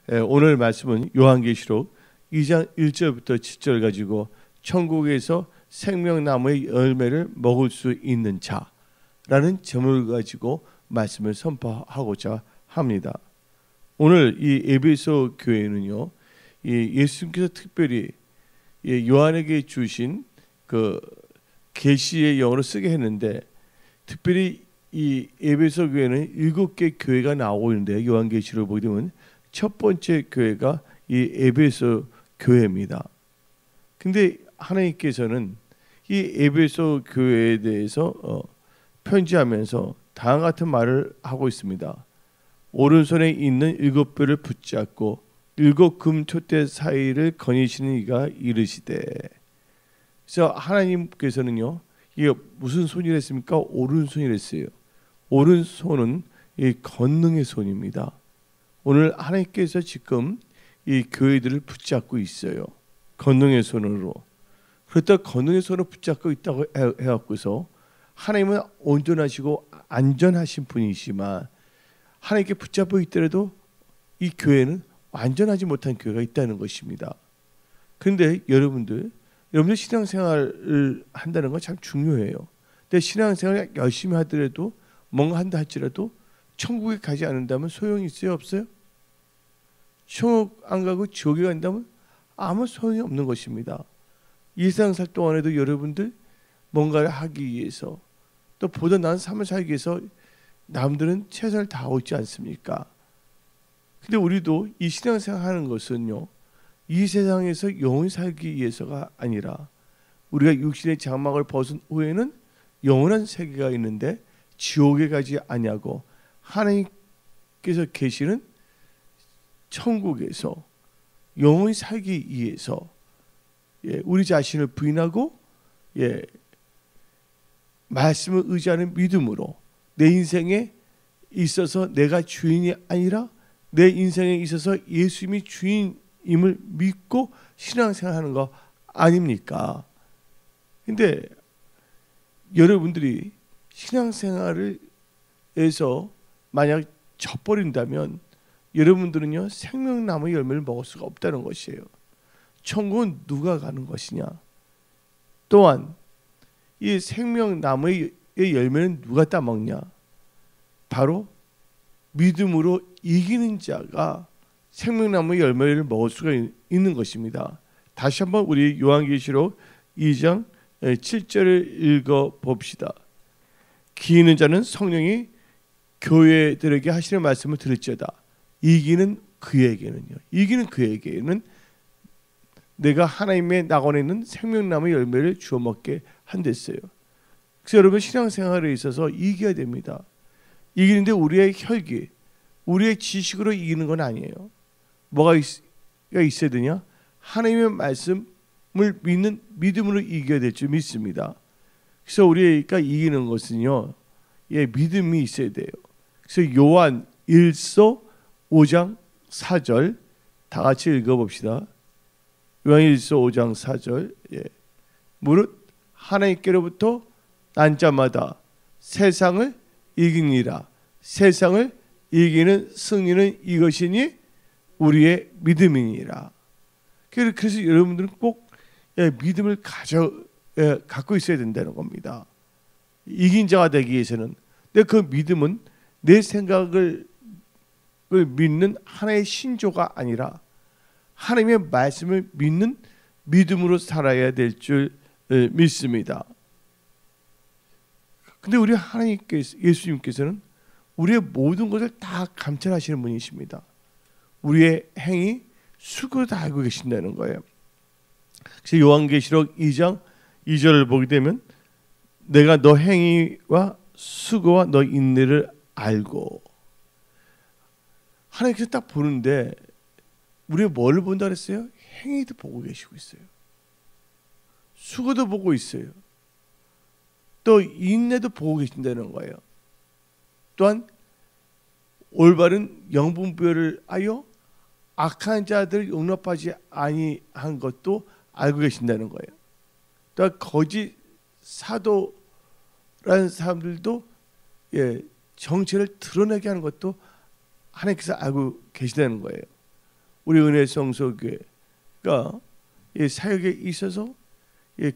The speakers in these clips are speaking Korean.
오늘 말씀은 요한계시록 2장 1절부터 7절 가지고 천국에서 생명나무의 열매를 먹을 수 있는 자라는 제목을 가지고 말씀을 선포하고자 합니다. 오늘 이 에베소 교회는요, 예수님께서 특별히 요한에게 주신 그 계시의 영어로 쓰게 했는데, 특별히 이 에베소 교회는 7개 교회가 나오고 있는데, 요한계시록을 보게 되면 첫 번째 교회가 이 에베소 교회입니다. 근데 하나님께서는 이 에베소 교회에 대해서 편지하면서 다음과 같은 말을 하고 있습니다. 오른손에 있는 7뼈를 붙잡고 7금 촛대 사이를 거니시는 이가 이르시되. 그래서 하나님께서는요, 이게 무슨 손이랬습니까? 오른손이랬어요. 오른손은 이 권능의 손입니다. 오늘 하나님께서 지금 이 교회들을 붙잡고 있어요. 권능의 손으로. 그렇다 권능의 손을 붙잡고 있다고 해갖고서 하나님은 온전하시고 안전하신 분이시지만 하나님께 붙잡고 있더라도 이 교회는 완전하지 못한 교회가 있다는 것입니다. 그런데 여러분들 신앙생활을 한다는 건 참 중요해요. 근데 신앙생활을 열심히 하더라도 뭔가 한다 할지라도 천국에 가지 않는다면 소용이 있어요? 없어요? 천국 안 가고 지옥에 간다면 아무 소용이 없는 것입니다. 이 세상 살 동안에도 여러분들 뭔가를 하기 위해서 또 보다 나은 삶을 살기 위해서 남들은 최선을 다하고 있지 않습니까? 근데 우리도 이 신앙생활 하는 것은요, 이 세상에서 영원히 살기 위해서가 아니라 우리가 육신의 장막을 벗은 후에는 영원한 세계가 있는데 지옥에 가지 아니하고 하나님께서 계시는 천국에서 영원히 살기 위해서 우리 자신을 부인하고 말씀을 의지하는 믿음으로 내 인생에 있어서 내가 주인이 아니라 내 인생에 있어서 예수님이 주인임을 믿고 신앙생활하는 거 아닙니까? 근데 여러분들이 신앙생활을 해서 만약 져버린다면 여러분들은요, 생명나무의 열매를 먹을 수가 없다는 것이에요. 천국은 누가 가는 것이냐? 또한 이 생명나무의 열매는 누가 따먹냐? 바로 믿음으로 이기는 자가 생명나무의 열매를 먹을 수가 있는 것입니다. 다시 한번 우리 요한계시록 2장 7절을 읽어봅시다. 기이는 자는 성령이 교회들에게 하시는 말씀을 들을지어다. 이기는 그에게는 내가 하나님의 낙원에 있는 생명나무의 열매를 주워 먹게 한댔어요. 그래서 여러분 신앙생활에 있어서 이겨야 됩니다. 이기는데 우리의 혈기, 우리의 지식으로 이기는 건 아니에요. 뭐가 있어야 되냐? 하나님의 말씀을 믿는 믿음으로 이겨야 될 줄 믿습니다. 그래서 우리가 이기는 것은요, 믿음이 있어야 돼요. 그래서 요한 1서 5장 4절 다 같이 읽어봅시다. 요한일서 5장 4절. 무릇 하나님께로부터 난 자마다 세상을 이기니라. 세상을 이기는 승리는 이것이니 우리의 믿음이니라. 그래서 여러분들은 꼭 믿음을 갖고 있어야 된다는 겁니다. 이긴 자가 되기 위해서는. 근데 그 믿음은 내 생각을 믿는 하나의 신조가 아니라 하나님의 말씀을 믿는 믿음으로 살아야 될 줄 믿습니다. 근데 우리 하나님께서, 예수님께서는 우리의 모든 것을 다 감찰하시는 분이십니다. 우리의 행위, 수고를 다 알고 계신다는 거예요. 그래서 요한계시록 2장 2절을 보게 되면 내가 너 행위와 수고와 너 인내를 알고. 하나님께서 딱 보는데 우리가 뭘 본다 그랬어요? 행위도 보고 계시고 있어요. 수고도 보고 있어요. 또 인내도 보고 계신다는 거예요. 또한 올바른 영분별을 하여 악한 자들을 용납하지 아니한 것도 알고 계신다는 거예요. 또한 거짓 사도라는 사람들도 정체를 드러내게 하는 것도 하나님께서 알고 계시다는 거예요. 우리 은혜 성소교회가 사역에 있어서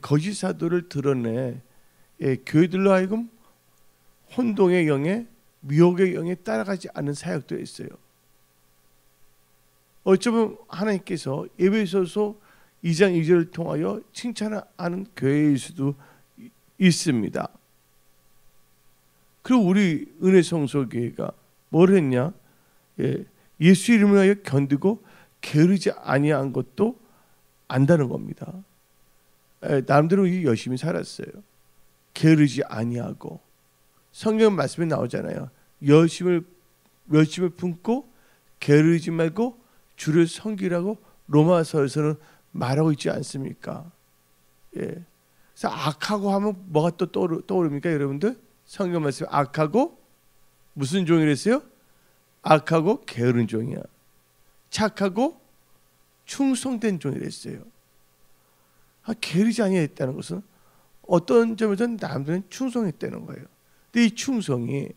거짓 사도를 드러내 교회들로 하여금 혼동의 영에 미혹의 영에 따라가지 않는 사역도 있어요. 어쩌면 하나님께서 에베소서 2장 2절을 통하여 칭찬하는 교회일 수도 있습니다. 그리고 우리 은혜 성소교회가 뭘 했냐? 예수 이름을 하여 견디고 게으르지 아니한 것도 안다는 겁니다. 남들은 열심히 살았어요. 게으르지 아니하고 성경 말씀에 나오잖아요. 열심을 품고 게으르지 말고 주를 섬기라고 로마서에서는 말하고 있지 않습니까? 그래서 악하고 하면 뭐가 또 떠오릅니까, 여러분들? 성경 말씀에 악하고 무슨 종이랬어요? 악하고 게으른 종이야. 착하고 충성된 종이랬어요. 게으르지 아니했다는 것은 어떤 점에서는 남들은 충성했다는 거예요. 근데 이 충성이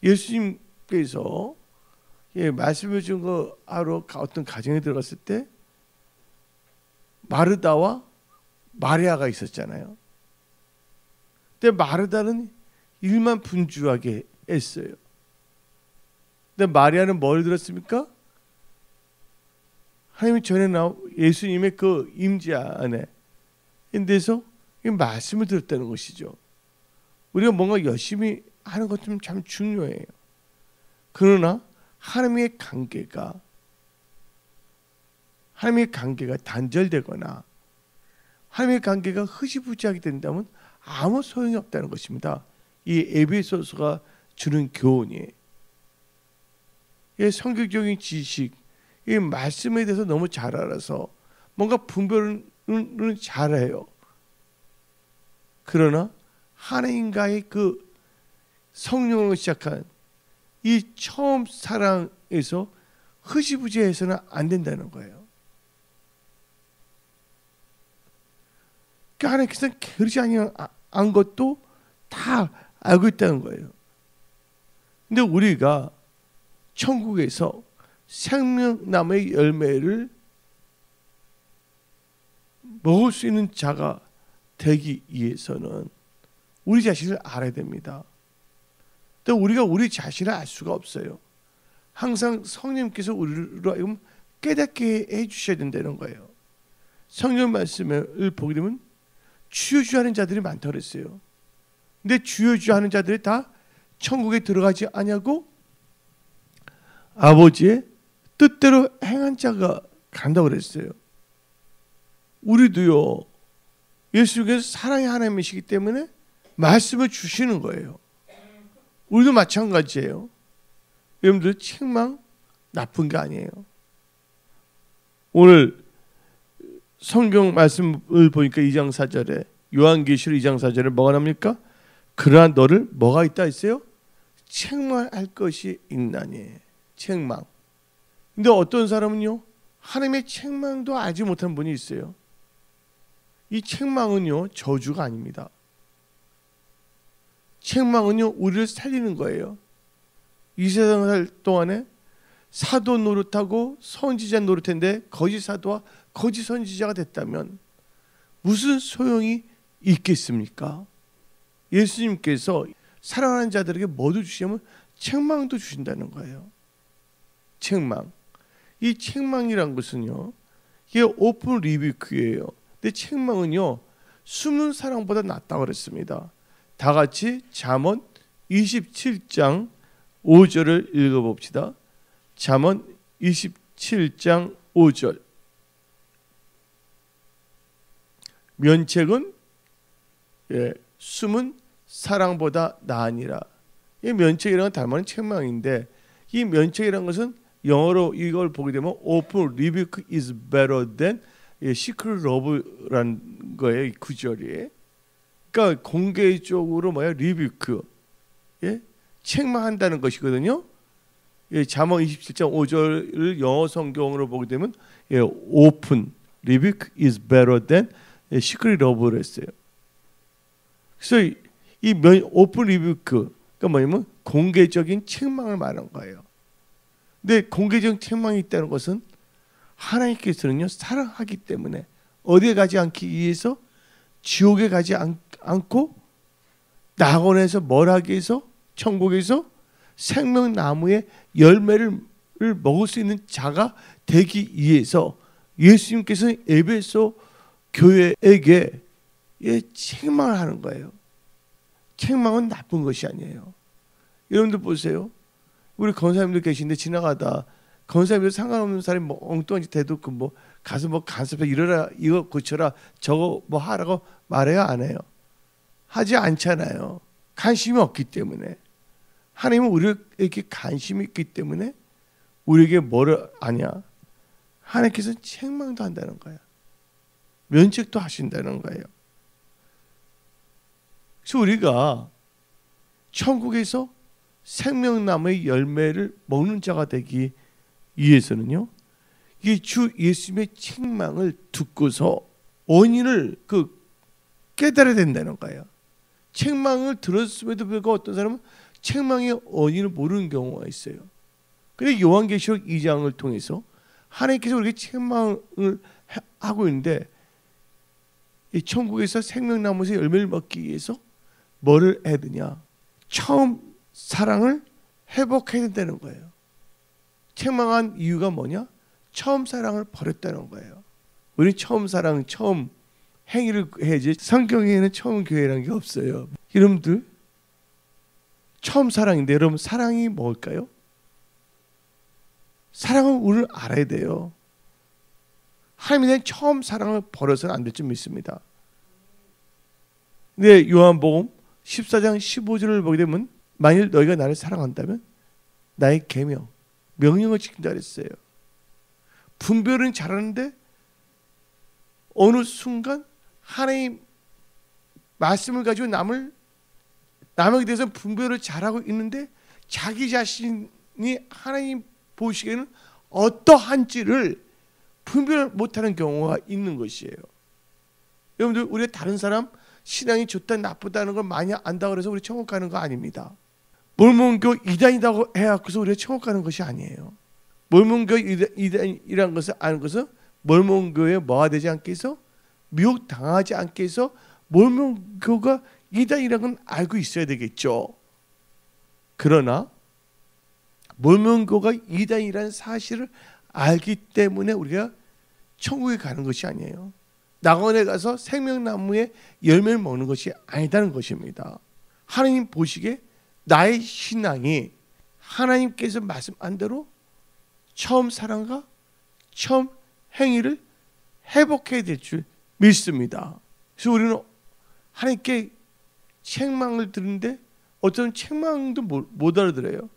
예수님께서 말씀해 준 거 하러 어떤 가정에 들어갔을 때 마르다와 마리아가 있었잖아요. 근데 마르다는 일만 분주하게 했어요. 근데 마리아는 뭘 들었습니까? 하나님이 전에 나온 예수님의 그 임재 안에 인데서 말씀을 들었다는 것이죠. 우리가 뭔가 열심히 하는 것 좀 참 중요해요. 그러나 하나님의 관계가 단절되거나 하나님의 관계가 흐지부지하게 된다면 아무 소용이 없다는 것입니다. 이 에베소서가 주는 교훈이에요. 성경적인 지식, 이 말씀에 대해서 너무 잘 알아서 뭔가 분별은 잘해요. 그러나 하나님과의 그 성령으로 시작한 이 처음 사랑에서 흐지부지해서는 안 된다는 거예요. 그러니까 하나님께서 게으르지 아니한 것도 다 알고 있다는 거예요. 근데 우리가 천국에서 생명나무의 열매를 먹을 수 있는 자가 되기 위해서는 우리 자신을 알아야 됩니다. 근데 우리가 우리 자신을 알 수가 없어요. 항상 성령님께서 우리로 하여금 깨닫게 해주셔야 된다는 거예요. 성경 말씀을 보게 되면 주여주하는 자들이 많다고 그랬어요. 근데 주여주하는 자들이 다 천국에 들어가지 아니하고 아버지의 뜻대로 행한 자가 간다고 그랬어요. 우리도요, 예수께서 사랑의 하나님이시기 때문에 말씀을 주시는 거예요. 우리도 마찬가지예요. 여러분들 책망 나쁜 게 아니에요. 오늘 성경 말씀을 보니까 2장 4절에 요한계시록 2장 4절에 뭐가 나옵니까? 그러나 너를 뭐가 있다 했어요? 책망할 것이 있나니. 책망. 근데 어떤 사람은요, 하나님의 책망도 알지 못하는 분이 있어요. 이 책망은요, 저주가 아닙니다. 책망은요, 우리를 살리는 거예요. 이 세상 살 동안에 사도 노릇하고 선지자 노릇했는데 거짓 사도와 거짓 선지자가 됐다면 무슨 소용이 있겠습니까? 예수님께서 사랑하는 자들에게 뭐도 주시면 책망도 주신다는 거예요. 책망. 이 책망이란 것은요, 이게 오픈 리뷰크예요. 근데 책망은요, 숨은 사랑보다 낫다고 그랬습니다. 다 같이 잠언 27장 5절을 읽어봅시다. 잠언 27장 5절. 면책은 숨은 사랑보다 나으니라. 이 면책이라는 건 달마는 책망인데, 이 면책이라는 것은 영어로 이걸 보게 되면 open rebuke is better than secret love라는 거예요. 이 구절이. 그러니까 공개적으로 rebuke, 책망한다는 것이거든요. 잠언 27장 5절을 영어 성경으로 보게 되면 open rebuke is better than secret love를 했어요. 그래서 이 open rebuke, 그러니까 뭐냐면 공개적인 책망을 말하는 거예요. 근데 공개적 책망이 있다는 것은 하나님께서는요 사랑하기 때문에 어디에 가지 않기 위해서 지옥에 가지 않고 낙원에서 뭘 하기 위해서 천국에서 생명나무의 열매를 먹을 수 있는 자가 되기 위해서 예수님께서 에베소 교회에게 책망을 하는 거예요. 책망은 나쁜 것이 아니에요. 여러분들 보세요. 우리 권사님들 계신데 지나가다 권사님들 상관없는 사람이 뭐 엉뚱한 짓 해도 그 뭐 가서 뭐 간섭해 이러라 이거 고쳐라 저거 뭐 하라고 말해요 안 해요? 하지 않잖아요. 관심이 없기 때문에. 하나님은 우리에게 관심이 있기 때문에 우리에게 뭐를 아냐? 하나님께서 책망도 한다는 거야. 면책도 하신다는 거예요. 그래서 우리가 천국에서 생명나무의 열매를 먹는 자가 되기 위해서는요, 이 주 예수님의 책망을 듣고서 원인을 깨달아야 된다는 거예요. 책망을 들었음에도 불구하고 어떤 사람은 책망의 원인을 모르는 경우가 있어요. 근데 요한계시록 2장을 통해서 하나님께서 우리에게 책망을 하고 있는데 이 천국에서 생명나무에서 열매를 먹기 위해서 뭐를 해야 되냐? 처음 사랑을 회복해야 된다는 거예요. 책망한 이유가 뭐냐? 처음 사랑을 버렸다는 거예요. 우리 처음 사랑, 처음 행위를 해야지 성경에는 처음 교회라는 게 없어요. 여러분들 처음 사랑인데 여러분 사랑이 뭘까요? 사랑은 우리를 알아야 돼요. 하나님에 대한 처음 사랑을 버려서는 안 될 줄 믿습니다. 근데 요한복음 14장 15절을 보게 되면 만일 너희가 나를 사랑한다면 나의 계명, 명령을 지킨다 그랬어요. 분별은 잘하는데 어느 순간 하나님 말씀을 가지고 남에게 대해서 분별을 잘하고 있는데 자기 자신이 하나님 보시기에는 어떠한지를 분별 못하는 경우가 있는 것이에요. 여러분들 우리가 다른 사람 신앙이 좋다 나쁘다는 걸 많이 안다고 해서 우리 천국 가는 거 아닙니다. 몰몬교 이단이라고 해갖고서 우리가 천국 가는 것이 아니에요. 몰몬교 이단이라는 것을 아는 것은 몰몬교에 뭐가 되지 않게 해서 미혹당하지 않게 해서 몰몬교가 이단이라는 건 알고 있어야 되겠죠. 그러나 몰몬교가 이단이라는 사실을 알기 때문에 우리가 천국에 가는 것이 아니에요. 낙원에 가서 생명나무의 열매를 먹는 것이 아니다는 것입니다. 하나님 보시기에 나의 신앙이 하나님께서 말씀한 대로 처음 사랑과 처음 행위를 회복해야 될 줄 믿습니다. 그래서 우리는 하나님께 책망을 들은데 어떤 책망도 못 알아들어요.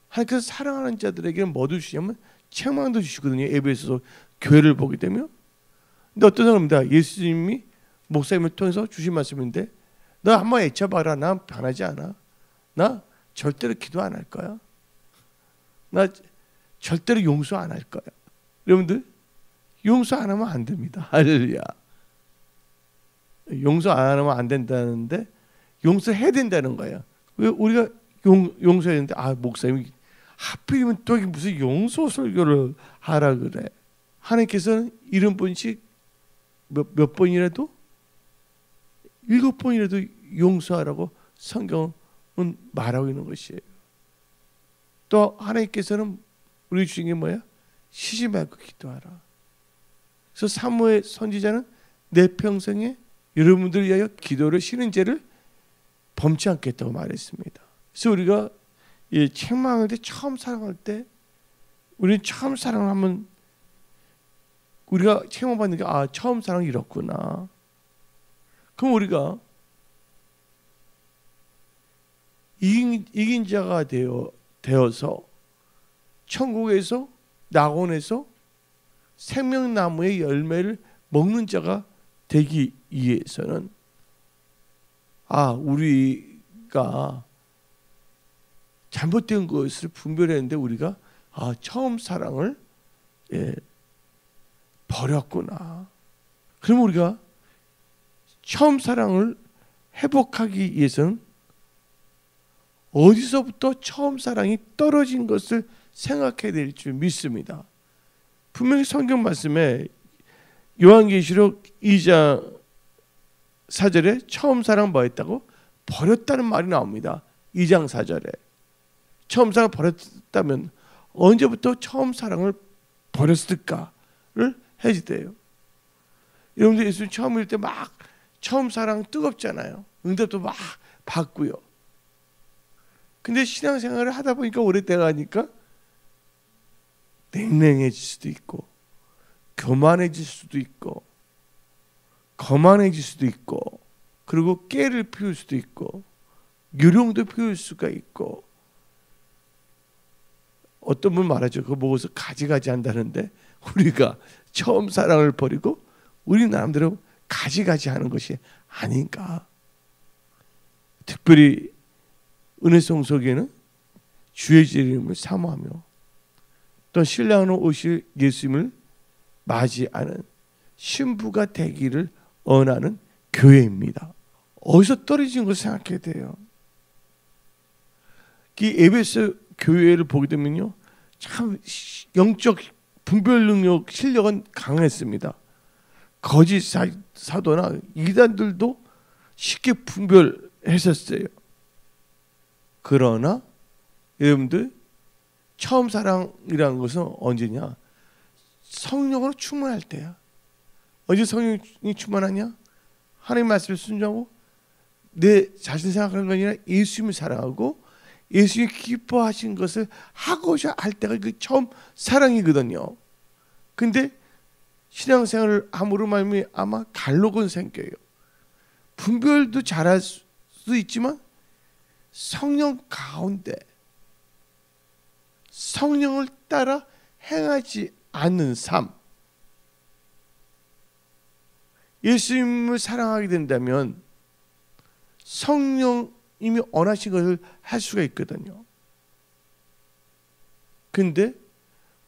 하나님께서 사랑하는 자들에게는 뭐 주시냐면 책망도 주시거든요. 에베소서 교회를 보게 되면. 근데 어떤 사람입니다. 예수님이 목사님을 통해서 주신 말씀인데 너 한번 애쳐봐라. 난 변하지 않아. 나 절대로 기도 안 할 거야. 나 절대로 용서 안 할 거야. 여러분들 용서 안 하면 안 됩니다. 할렐루야. 용서 안 하면 안 된다는데 용서해야 된다는 거예요. 왜 우리가 용서해야 되는데 목사님이 하필이면 또 무슨 용서 설교를 하라 그래. 하나님께서는 70번씩 몇 번이라도 7번이라도 용서하라고 성경은 말하고 있는 것이에요. 또 하나님께서는 우리 주신 게 쉬지 말고 기도하라. 그래서 사무엘 선지자는 내 평생에 여러분들을 위하여 기도를 쉬는 죄를 범치 않겠다고 말했습니다. 그래서 우리가 책망할 때 처음 사랑할 때 우리는 처음 사랑을 하면 우리가 책망받는 게 처음 사랑이 이렇구나. 그럼 우리가 이긴 자가 되어서 천국에서 낙원에서 생명나무의 열매를 먹는 자가 되기 위해서는 우리가 잘못된 것을 분별했는데 우리가 처음 사랑을 버렸구나. 그럼 우리가 처음 사랑을 회복하기 위해서는 어디서부터 처음 사랑이 떨어진 것을 생각해야 될 줄 믿습니다. 분명히 성경 말씀에 요한계시록 2장 4절에 처음 사랑 뭐했다고? 버렸다는 말이 나옵니다. 2장 4절에 처음 사랑 버렸다면 언제부터 처음 사랑을 버렸을까를 해지돼요. 여러분들 예수님 처음 일 때 막 처음 사랑 뜨겁잖아요. 응답도 막 받고요. 근데 신앙생활을 하다 보니까 오랫동안 하니까 냉랭해질 수도 있고 교만해질 수도 있고 거만해질 수도 있고 그리고 깨를 피울 수도 있고 유령도 피울 수가 있고 어떤 분 말하죠. 그거 보고서 가지가지 한다는데 우리가 처음 사랑을 버리고 우리 나름대로 가지가지 하는 것이 아닌가. 특별히 은혜송 속에는 주의 이름을 사모하며 또 신랑으로 오실 예수님을 맞이하는 신부가 되기를 원하는 교회입니다. 어디서 떨어진 것을 생각해야 돼요. 이 에베소 교회를 보게 되면요, 참 영적 분별 능력 실력은 강했습니다. 거짓 사도나 이단들도 쉽게 분별했었어요. 그러나 여러분들 처음 사랑이라는 것은 언제냐? 성령으로 충만할 때야. 언제 성령이 충만하냐? 하나님 말씀을 순종하고 내 자신 생각하는 게 아니라 예수님을 사랑하고 예수님이 기뻐하신 것을 하고자 할 때가 그 처음 사랑이거든요. 근데 신앙생활을 함으로 말미암아 아마 갈록은 생겨요. 분별도 잘할 수도 있지만 성령 가운데 성령을 따라 행하지 않는 삶, 예수님을 사랑하게 된다면 성령님이 원하신 것을 할 수가 있거든요. 근데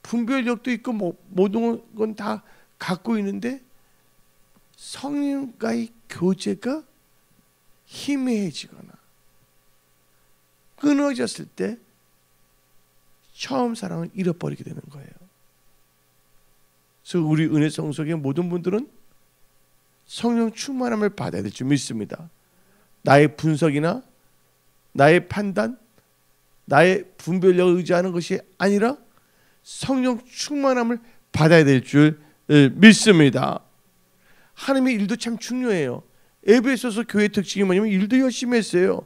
분별력도 있고 모든 건 다 갖고 있는데 성령과의 교제가 희미해지거나 끊어졌을 때 처음 사랑을 잃어버리게 되는 거예요. 그래서 우리 은혜성 속의 모든 분들은 성령 충만함을 받아야 될 줄 믿습니다. 나의 분석이나 나의 판단, 나의 분별력을 의지하는 것이 아니라 성령 충만함을 받아야 될 줄 믿습니다. 하나님의 일도 참 중요해요. 에베소서 교회 특징이 뭐냐면 일도 열심히 했어요.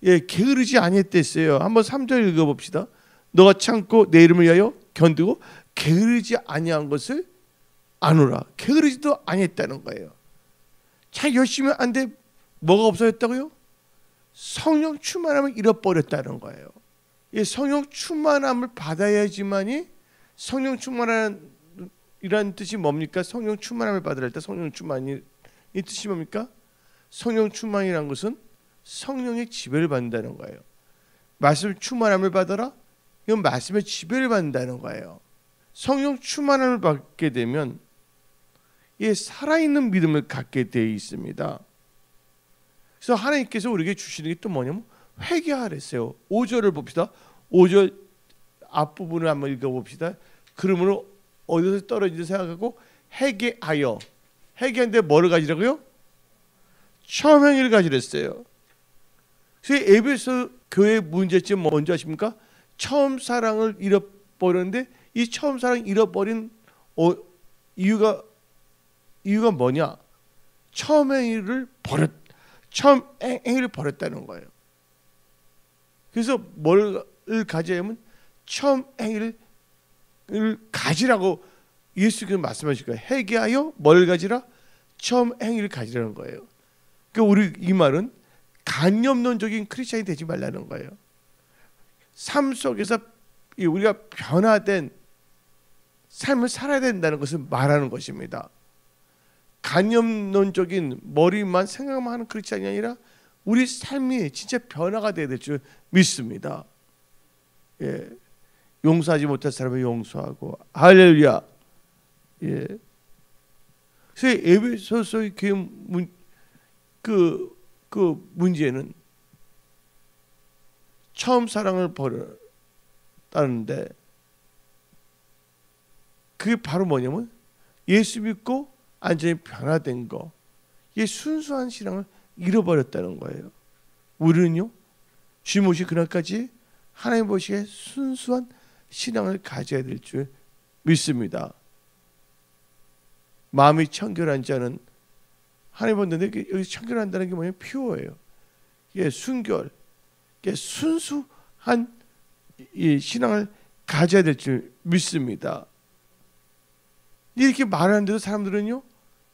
예, 게으르지 아니했댔어요. 한번 3절 읽어봅시다. 너가 참고 내 이름을 위하여 견디고 게으르지 아니한 것을 아노라. 게으르지도 아니했다는 거예요. 참 열심히 한데 뭐가 없어졌다고요? 성령 충만함을 잃어버렸다는 거예요. 이 성령 충만함을 받아야지만이 성령 충만이라는 뜻이 뭡니까? 성령 충만함을 받으라 때 성령 충만이 이 뜻이 뭡니까? 성령 충만이라는 것은 성령의 지배를 받는다는 거예요. 말씀 충만함을 받아라. 이건 말씀의 지배를 받는다는 거예요. 성령 충만함을 받게 되면 이 살아있는 믿음을 갖게 되어 있습니다. 그래서 하나님께서 우리에게 주시는 게 또 뭐냐면 회개하랬어요. 5절을 봅시다. 5절 앞부분을 한번 읽어봅시다. 그러므로 어디서 떨어진지 생각하고 회개하여. 회개하는데 뭐를 가지라고요? 처음 행위를 가지랬어요. 그래서 에베소 교회의 문제점 뭔지 아십니까? 처음 사랑을 잃어버렸는데 이 처음 사랑 잃어버린 이유가 뭐냐? 처음 행위를 버렸다는 거예요. 그래서 뭘 가져야면 처음 행위를 가지라고 예수께서 말씀하실 거예요. 회개하여 뭘 가지라? 처음 행위를 가지라는 거예요. 그러니까 우리 이 말은 간념론적인 크리스찬이 되지 말라는 거예요. 삶 속에서 우리가 변화된 삶을 살아야 된다는 것을 말하는 것입니다. 간념론적인 머리만 생각만 하는 크리스찬이 아니라 우리 삶이 진짜 변화가 돼야 될 줄 믿습니다. 예, 용서하지 못할 사람을 용서하고 할렐루야. 예. 그래서 에베소서의 그 문제는 처음 사랑을 버렸다는데 그게 바로 뭐냐면 예수 믿고 완전히 변화된 거, 이 순수한 신앙을 잃어버렸다는 거예요. 우리는요, 주님 오실 그날까지 하나님 보시기에 순수한 신앙을 가져야 될 줄 믿습니다. 마음이 청결한 자는 하나님 보는데, 여기 청결한다는 게 뭐냐면 퓨어예요. 이게 순결, 이게 순수한 이 신앙을 가져야 될 줄 믿습니다. 이렇게 말하는데도 사람들은요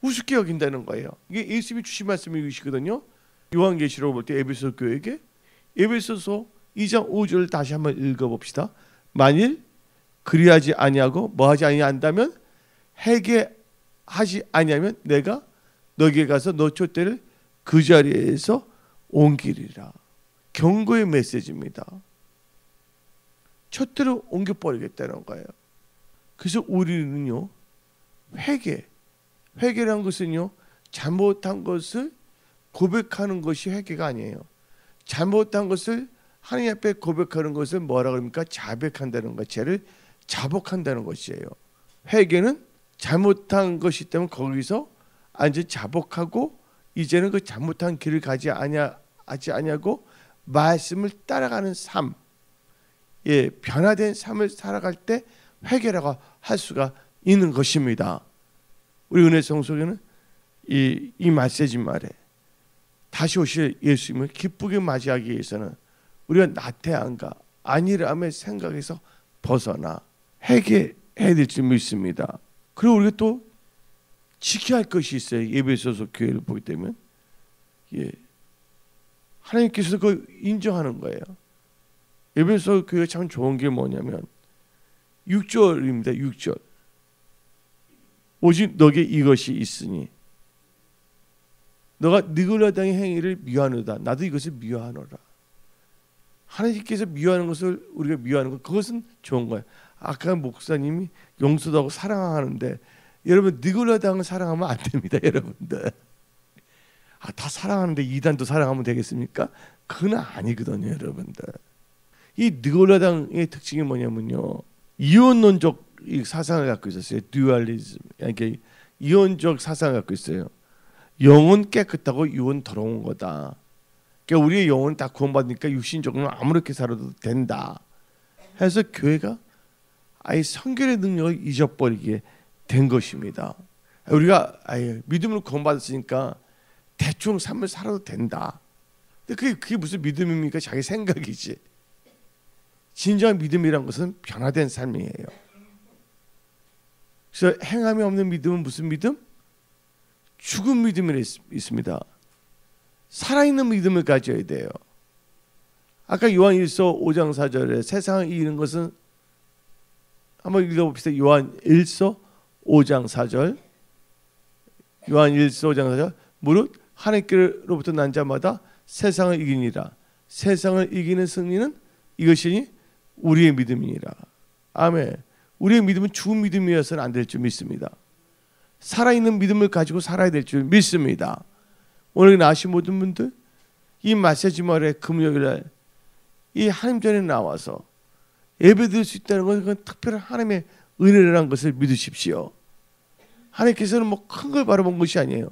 우습게 여긴다는 거예요. 이게 예수님이 주신 말씀이시거든요. 요한계시록 볼 때 에베소 교회에게 에베소서 2장 5절을 다시 한번 읽어봅시다. 만일 그리하지 아니하고 뭐하지 아니한다면 회개하지 아니하면 내가 너에게 가서 너 촛대를 그 자리에서 옮기리라. 경고의 메시지입니다. 촛대를 옮겨버리겠다는 거예요. 그래서 우리는요 회개란 것은요 잘못한 것을 고백하는 것이 회개가 아니에요. 잘못한 것을 하나님 앞에 고백하는 것을 뭐라 그럽니까? 자백한다는 것, 죄를 자복한다는 것이에요. 회개는 잘못한 것이 때문에 거기서 완전히 자복하고 이제는 그 잘못한 길을 가지 아니하고 말씀을 따라가는 삶, 변화된 삶을 살아갈 때 회개라고 할 수가 있는 것입니다. 우리 은혜 성속에는 이 메시지 말에 다시 오실 예수님을 기쁘게 맞이하기 위해서는 우리가 나태함과 안일함의 생각에서 벗어나 회개해야 될 줄 믿습니다. 그리고 우리가 또 지켜야 할 것이 있어요. 에베소서 교회를 보게 되면 하나님께서 그걸 인정하는 거예요. 에베소 교회가 참 좋은 게 뭐냐면 6절입니다. 6절. 오직 너에게 이것이 있으니 너가 느글라당의 행위를 미워하노다. 나도 이것을 미워하노라. 하나님께서 미워하는 것을 우리가 미워하는 것, 그것은 좋은 거예요. 아까 목사님이 용서도 하고 사랑하는데 여러분 느글라당을 사랑하면 안 됩니다. 여러분들. 다 사랑하는데 이단도 사랑하면 되겠습니까? 그건 아니거든요. 여러분들. 이 느글라당의 특징이 뭐냐면요, 이원론적 사상을 갖고 있었어요. 듀얼리즘, 그러니까 이원적 사상을 갖고 있어요. 영은 깨끗하고 육은 더러운 거다. 그러니까 우리의 영혼은 다 구원받으니까 육신적으로는 아무렇게 살아도 된다. 해서 교회가 아예 성결의 능력을 잊어버리게 된 것입니다. 우리가 아예 믿음을 구원받았으니까 대충 삶을 살아도 된다. 근데 그게 무슨 믿음입니까? 자기 생각이지. 진정한 믿음이란 것은 변화된 삶이에요. 그래서 행함이 없는 믿음은 무슨 믿음? 죽은 믿음이 있습니다. 살아있는 믿음을 가져야 돼요. 아까 요한1서 5장 4절에 세상을 이기는 것은 한번 읽어봅시다. 요한1서 5장 4절. 요한1서 5장 4절. 무릇 하나님께로부터 난 자마다 세상을 이기니라. 세상을 이기는 승리는 이것이니 우리의 믿음이니라. 아멘. 우리의 믿음은 죽은 믿음이어서는 안 될 줄 믿습니다. 살아있는 믿음을 가지고 살아야 될 줄 믿습니다. 오늘 나신 모든 분들 이 메시지 말에 금요일날 이 하나님 전에 나와서 예배드릴 수 있다는 것은 그건 특별한 하나님의 은혜라는 것을 믿으십시오. 하나님께서는 뭐 큰 걸 바라본 것이 아니에요.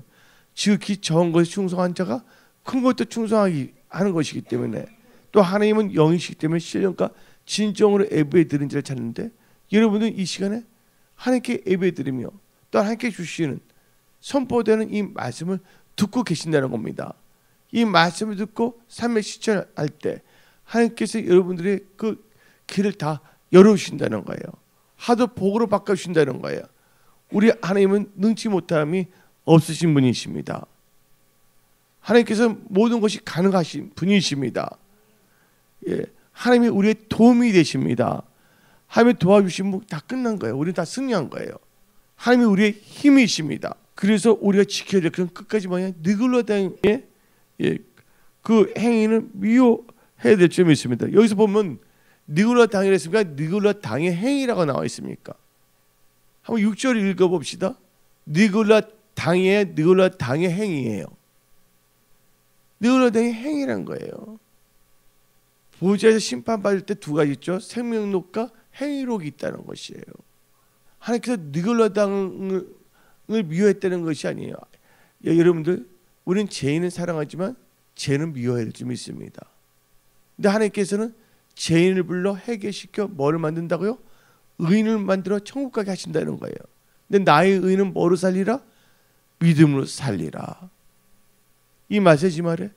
지극히 적은 것에 충성한 자가 큰 것도 충성하기 하는 것이기 때문에, 또 하나님은 영이시기 때문에 신령과 진정으로 예배드리는 자를 찾는데, 여러분은 이 시간에 하나님께 예배드리며 또 하나님께 주시는 선포되는 이 말씀을 듣고 계신다는 겁니다. 이 말씀을 듣고 삶의 실천할 때 하나님께서 여러분들의 그 길을 다 열어주신다는 거예요. 하도 복으로 바꿔주신다는 거예요. 우리 하나님은 능치 못함이 없으신 분이십니다. 하나님께서 모든 것이 가능하신 분이십니다. 하나님이 우리의 도움이 되십니다. 하나님이 도와주시면 다 끝난 거예요. 우리는 다 승리한 거예요. 하나님이 우리의 힘이십니다. 그래서 우리가 지켜야 될 것은 끝까지 뭐냐? 느글라당의 그 행위는 미워해야 될 점이 있습니다. 여기서 보면 느글라당이라 했습니까? 느글라당의 행위라고 나와 있습니까? 한번 6절 읽어봅시다. 느글라당의 행위예요. 느글라당의 행위란 거예요. 보호자에서 심판받을 때 두 가지 있죠. 생명록과 행위록이 있다는 것이에요. 하나님께서 니골라당을 미워했다는 것이 아니에요. 여러분들, 우리는 죄인을 사랑하지만 죄는 미워해야 될 줄 믿습니다. 근데 하나님께서는 죄인을 불러 해결시켜 뭐를 만든다고요? 의인을 만들어 천국 가게 하신다는 거예요. 근데 나의 의인은 뭐로 살리라? 믿음으로 살리라. 이 메시지 말에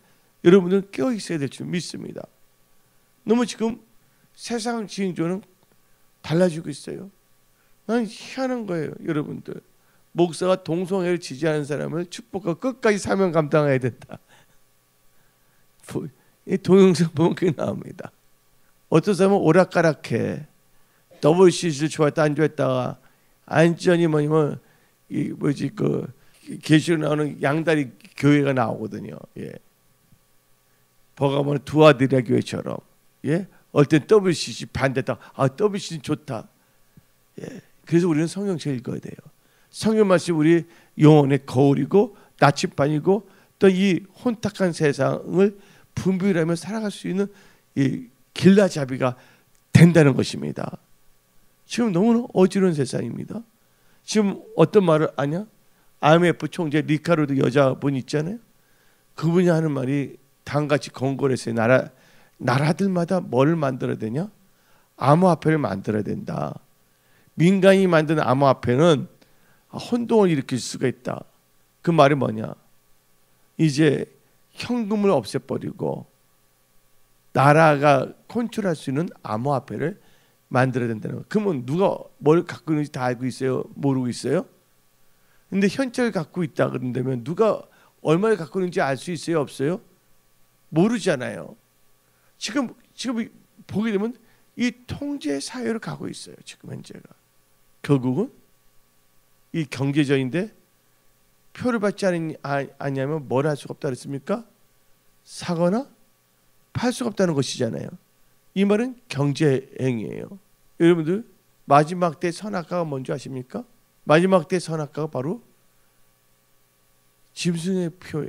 여러분들은 깨어 있어야 될 줄 믿습니다. 너무 지금 세상 지행조는 달라지고 있어요. 난 희한한 거예요. 여러분들, 목사가 동성애를 지지하는 사람을 축복하고 끝까지 사명 감당해야 된다. 이 동영상 보면 그게 나옵니다. 어떤 사람은 오락가락해. WCC를 좋아했다 안 좋아했다가 안전히 뭐냐면 이 뭐지 그 계시로 나오는 양다리 교회가 나오거든요. 예. 버가모는 두 아들의 교회처럼. 예. 어떤 WCC 반대다. 아, WCC는 좋다. 예. 그래서 우리는 성경책 읽어야 돼요. 성경 말씀 우리 영혼의 거울이고 나침반이고 또 이 혼탁한 세상을 분별하며 살아갈 수 있는 이 길라잡이가 된다는 것입니다. 지금 너무나 어지러운 세상입니다. 지금 어떤 말을 아냐? IMF 총재 리카르도 여자분 있잖아요. 그분이 하는 말이 당같이 건골했어요. 나라들마다 뭘 만들어야 되냐? 암호화폐를 만들어야 된다. 민간이 만든 암호화폐는 혼동을 일으킬 수가 있다. 그 말이 뭐냐? 이제 현금을 없애버리고 나라가 컨트롤할 수 있는 암호화폐를 만들어야 된다는 거. 그러면 누가 뭘 갖고 있는지 다 알고 있어요? 모르고 있어요? 근데 현찰을 갖고 있다 그런다면 누가 얼마를 갖고 있는지 알 수 있어요? 없어요? 모르잖아요. 지금 보게 되면 이 통제 사회를 가고 있어요. 지금 현재가. 결국은 이 경제적인데 표를 받지 않냐면 뭘 할 수가 없다 그랬습니까? 사거나 팔 수가 없다는 것이잖아요. 이 말은 경제행위예요. 여러분들, 마지막 때 선악과가 뭔지 아십니까? 마지막 때 선악과가 바로 짐승의 표예요.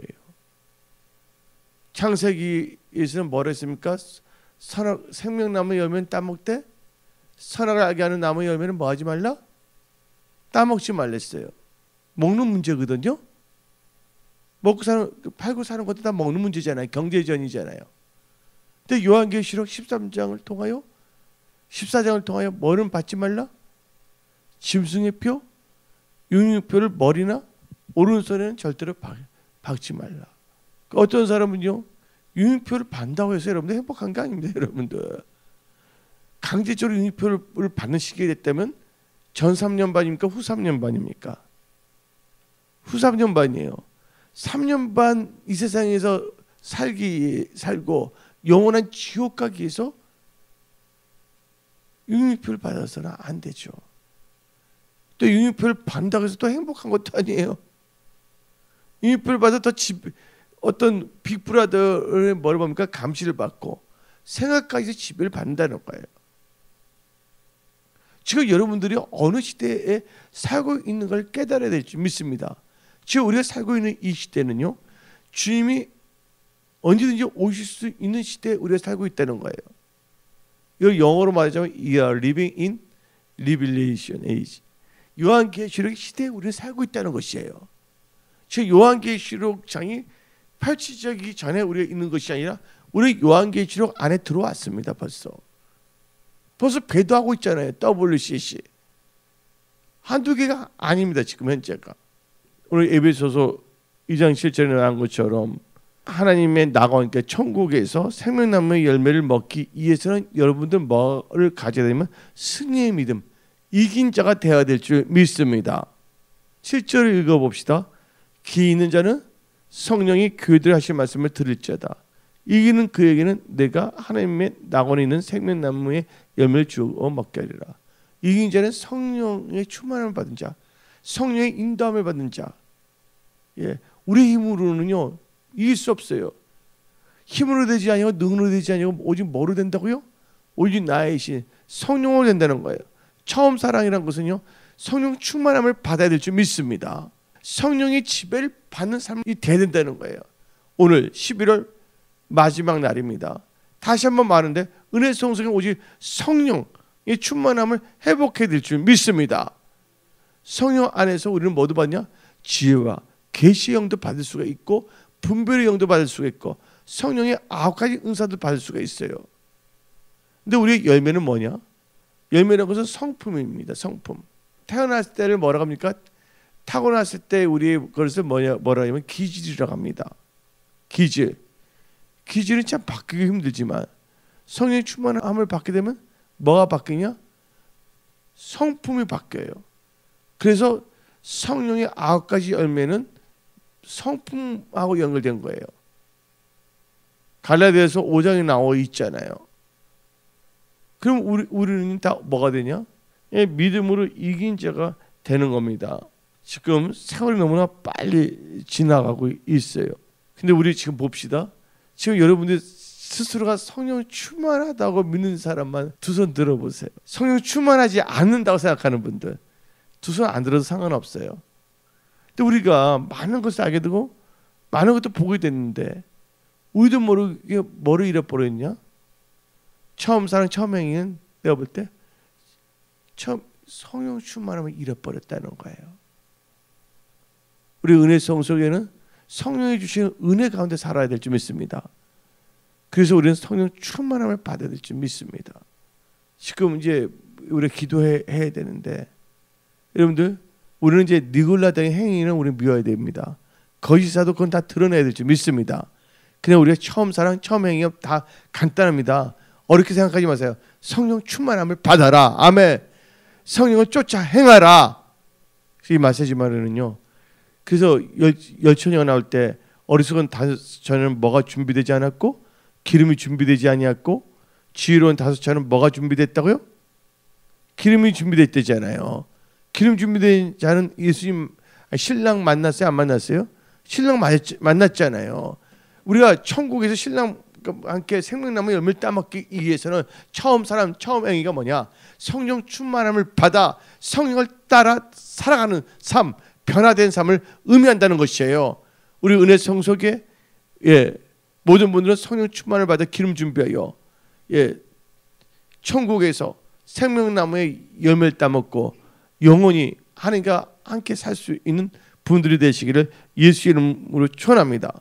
창세기에서는 뭐라 했습니까? 생명나무 열매는 따먹되 선악을 알게 하는 나무 열매는 뭐 하지 말라? 따먹지 말랬어요. 먹는 문제거든요. 팔고 사는 것도 다 먹는 문제잖아요. 경제전이잖아요. 근데 요한계시록 13장을 통하여 14장을 통하여 뭐는 받지 말라? 짐승의 표, 융표를 머리나 오른손에는 절대로 박지 말라. 어떤 사람은요, 융표를 받는다고 해서 여러분들 행복한 게 아닙니다. 여러분들, 강제적으로 융표를 받는 시기가 됐다면 전 3년 반입니까? 후 3년 반입니까? 후 3년 반이에요. 3년 반 이 세상에서 살고 영원한 지옥 가기 위해서 융표를 받아서는 안 되죠. 또 융표를 받는다고 해서 또 행복한 것도 아니에요. 융표를 받아 또 어떤 빅브라더의 뭐를 봅니까? 감시를 받고 생각까지 지배를 받는다는 거예요. 지금 여러분들이 어느 시대에 살고 있는 걸 깨달아야 될 줄 믿습니다. 지금 우리가 살고 있는 이 시대는요, 주님이 언제든지 오실 수 있는 시대에 우리가 살고 있다는 거예요. 이걸 영어로 말하자면 We are living in Revelation age. 요한계시록 시대에 우리는 살고 있다는 것이에요. 지금 요한계시록 장이 펼쳐지기 전에 우리가 있는 것이 아니라 우리 요한계시록 안에 들어왔습니다. 벌써 배도하고 있잖아요. WCC 한두 개가 아닙니다. 지금 현재가. 오늘 에베소서 2장 7절에 나온 것처럼 하나님의 나가니까 그러니까 천국에서 생명나무의 열매를 먹기 위해서는 여러분들 뭐를 가져야 되면 승리의 믿음, 이긴 자가 되어야 될 줄 믿습니다. 7절을 읽어봅시다. 기 있는 자는 성령이 교회들에 하실 말씀을 들을지어다. 이기는 그에게는 내가 하나님의 낙원에 있는 생명나무의 열매를 주어 먹게 하리라. 이긴 자는 성령의 충만함을 받은 자, 성령의 인도함을 받는 자. 예, 우리 힘으로는요 이길 수 없어요. 힘으로 되지 아니고 능으로 되지 아니고 오직 뭐로 된다고요? 오직 나의 신 성령으로 된다는 거예요. 처음 사랑이란 것은요 성령 충만함을 받아야 될 줄 믿습니다. 성령의 지배를 받는 삶이 돼야 된다는 거예요. 오늘 11월 마지막 날입니다. 다시 한번 말하는데 은혜 성성은 오직 성령의 충만함을 회복해야 될 줄 믿습니다. 성령 안에서 우리는 뭐도 받냐? 지혜와 계시의 영도 받을 수가 있고 분별의 영도 받을 수가 있고 성령의 9가지 은사도 받을 수가 있어요. 근데 우리의 열매는 뭐냐? 열매라는 것은 성품입니다. 성품. 태어났을 때를 뭐라고 합니까? 타고났을 때 우리의 그것을 뭐라 하냐면 기질이라고 합니다. 기질. 기질은 참 바뀌기 힘들지만 성령의 충만함을 받게 되면 뭐가 바뀌냐? 성품이 바뀌어요. 그래서 성령의 9가지 열매는 성품하고 연결된 거예요. 갈라디아서 5장에 나와 있잖아요. 그럼 우리는 다 뭐가 되냐? 믿음으로 이긴 자가 되는 겁니다. 지금 세월이 너무나 빨리 지나가고 있어요. 근데 우리 지금 봅시다. 지금 여러분들 스스로가 성령 충만하다고 믿는 사람만 두 손 들어보세요. 성령 충만하지 않는다고 생각하는 분들 두 손 안 들어도 상관없어요. 근데 우리가 많은 것을 알게 되고 많은 것도 보게 됐는데 우리도 모르게 뭐를 잃어버렸냐? 처음 사랑 처음 행위는 내가 볼 때 처음 성령 충만함을 잃어버렸다는 거예요. 우리 은혜 성속에는 성령이 주시는 은혜 가운데 살아야 될 줄 믿습니다. 그래서 우리는 성령 충만함을 받아야 될 줄 믿습니다. 지금 이제 우리 기도해야 되는데 여러분들 우리는 이제 니골라당의 행위는 우리는 미워야 됩니다. 거짓사도 그건 다 드러내야 될 줄 믿습니다. 그냥 우리가 처음 사랑 처음 행위가 다 간단합니다. 어렵게 생각하지 마세요. 성령 충만함을 받아라. 아멘. 성령을 쫓아 행하라. 이 메시지 말은요. 그래서 열처녀가 나올 때 어리석은 5처녀는 뭐가 준비되지 않았고 기름이 준비되지 아니었고 지혜로운 5처녀는 뭐가 준비됐다고요? 기름이 준비됐다잖아요. 기름 준비된 자는 예수님 신랑 만났어요? 안 만났어요? 신랑 만났잖아요. 우리가 천국에서 신랑 함께 생명나무 열매를 따먹기 위해서는 처음 행위가 뭐냐? 성령 충만함을 받아 성령을 따라 살아가는 삶, 변화된 삶을 의미한다는 것이에요. 우리 은혜 성속에 모든 분들은 성령 충만을 받아 기름 준비하여 천국에서 생명나무의 열매를 따먹고 영원히 하나님과 함께 살 수 있는 분들이 되시기를 예수 이름으로 축원합니다.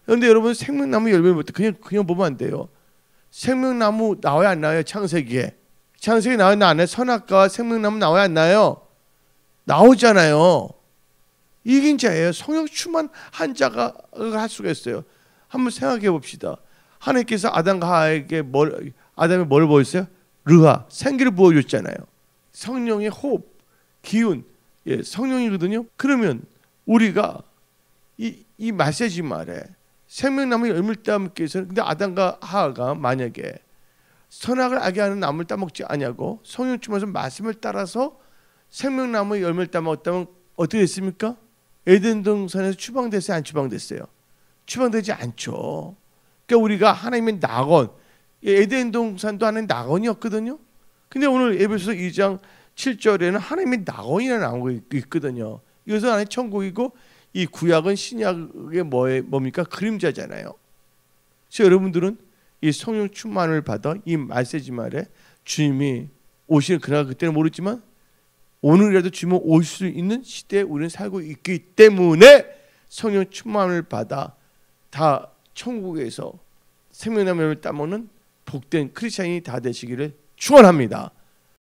그런데 여러분 생명나무 열매를 못 그냥 보면 안 돼요. 생명나무 나와야 안 나와요? 창세기에 나와야 안 나와요? 선악과와 생명나무 나와야 안 나와요? 나오잖아요. 이긴 자예요. 성령 충만한 자가 할 수가 있어요. 한번 생각해 봅시다. 하나님께서 아담과 하와에게 아담에 뭘 보였어요? 르하, 생기를 부어줬잖아요. 성령의 호흡, 기운, 성령이거든요. 그러면 우리가 이 메시지 말에 생명나무 열매를 따먹기 위해서는 근데 아담과 하와가 만약에 선악을 알게 하는 나무를 따먹지 아니하고 성령 충만해서 말씀을 따라서 생명나무의 열매를 따먹었다면 어떻게 됐습니까? 에덴 동산에서 추방됐어요? 안 추방됐어요? 추방되지 않죠. 그러니까 우리가 하나님의 낙원, 에덴 동산도 하나님의 낙원이었거든요. 근데 오늘 에베소서 2장 7절에는 하나님의 낙원이라는 나오고 있거든요. 이것은 하나님의 천국이고 이 구약은 신약의 뭡니까? 그림자잖아요. 그래서 여러분들은 이 성령 충만을 받아 이 메시지 말에 주님이 오시는 그날 그때는 모르지만 오늘이라도 주님은 올 수 있는 시대에 우리는 살고 있기 때문에 성령 충만을 받아 다 천국에서 생명나무를 따먹는 복된 크리스찬이 다 되시기를 축원합니다.